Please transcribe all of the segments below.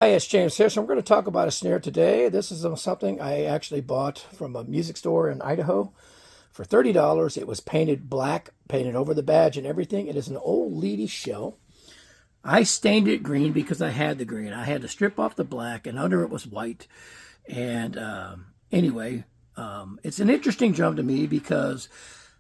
Hi, it's James here. So I'm going to talk about a snare today. This is something I actually bought from a music store in Idaho for $30. It was painted black, painted over the badge and everything. It is an old Leedy shell. I stained it green because I had the green. I had to strip off the black, and under it was white. And anyway, it's an interesting drum to me because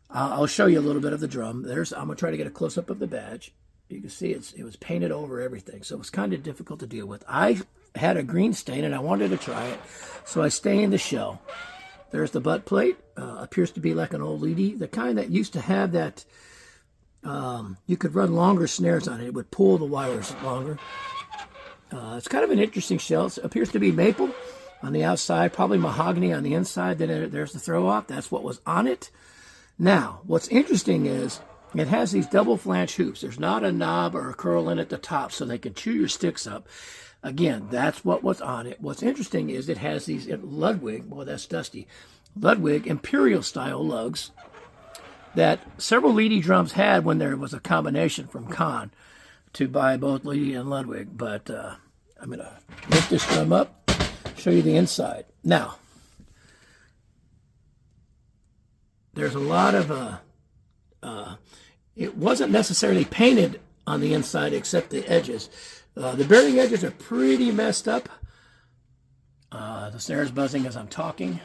I'll show you a little bit of the drum. I'm going to try to get a close-up of the badge. You can see it was painted over everything, so it was kind of difficult to deal with. I had a green stain, and I wanted to try it, so I stained the shell. There's the butt plate. Appears to be like an old Leedy, the kind that used to have that, you could run longer snares on it. It would pull the wires longer. It's kind of an interesting shell. It appears to be maple on the outside, probably mahogany on the inside. Then there's the throw-off. That's what was on it. Now, what's interesting is it has these double flange hoops. There's not a knob or a curl in at the top so they can chew your sticks up. Again, that's what was on it. What's interesting is it has these Ludwig, boy, that's dusty, Ludwig Imperial style lugs that several Leedy drums had when there was a combination from Kahn to buy both Leedy and Ludwig. But I'm going to lift this drum up, show you the inside. Now, there's a lot of it wasn't necessarily painted on the inside except the edges. The bearing edges are pretty messed up. The snare is buzzing as I'm talking.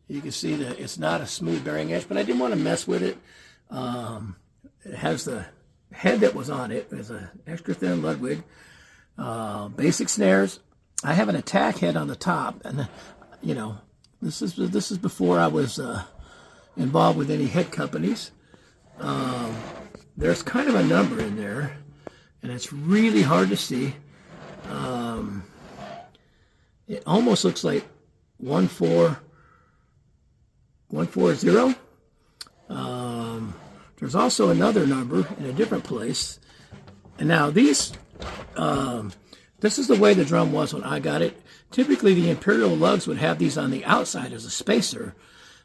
You can see that it's not a smooth bearing edge, but I didn't want to mess with it. It has the head that was on it. It's an extra thin Ludwig. Basic snares. I have an attack head on the top, and you know, this is before I was involved with any head companies. There's kind of a number in there, and it's really hard to see. It almost looks like 140. There's also another number in a different place. And now these, this is the way the drum was when I got it. Typically the Imperial lugs would have these on the outside as a spacer.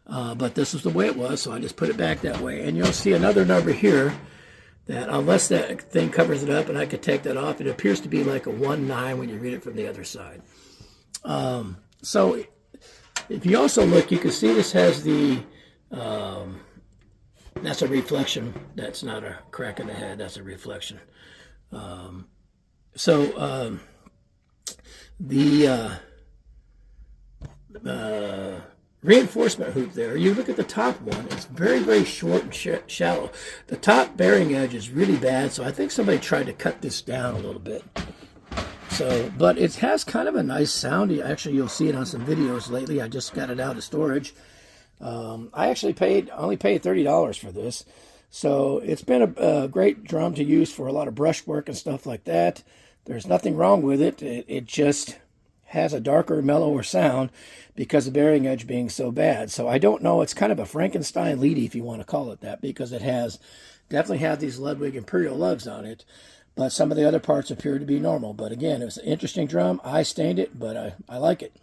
But this is the way it was, so I just put it back that way. And you'll see another number here that, unless that thing covers it up and I could take that off, it appears to be like a 1-9 when you read it from the other side. So if you also look, you can see this has the, that's a reflection. That's not a crack in the head. That's a reflection. Reinforcement hoop there. You look at the top one, it's very, very short and shallow. The top bearing edge is really bad, so I think somebody tried to cut this down a little bit. So, but it has kind of a nice sound. Actually, you'll see it on some videos lately. I just got it out of storage. I actually only paid $30 for this. So it's been a great drum to use for a lot of brush work and stuff like that. There's nothing wrong with it. It just has a darker, mellower sound because of bearing edge being so bad. So I don't know. It's kind of a Frankenstein Leedy, if you want to call it that, because it definitely has these Ludwig Imperial lugs on it, but some of the other parts appear to be normal. But again, it was an interesting drum. I stained it, but I like it.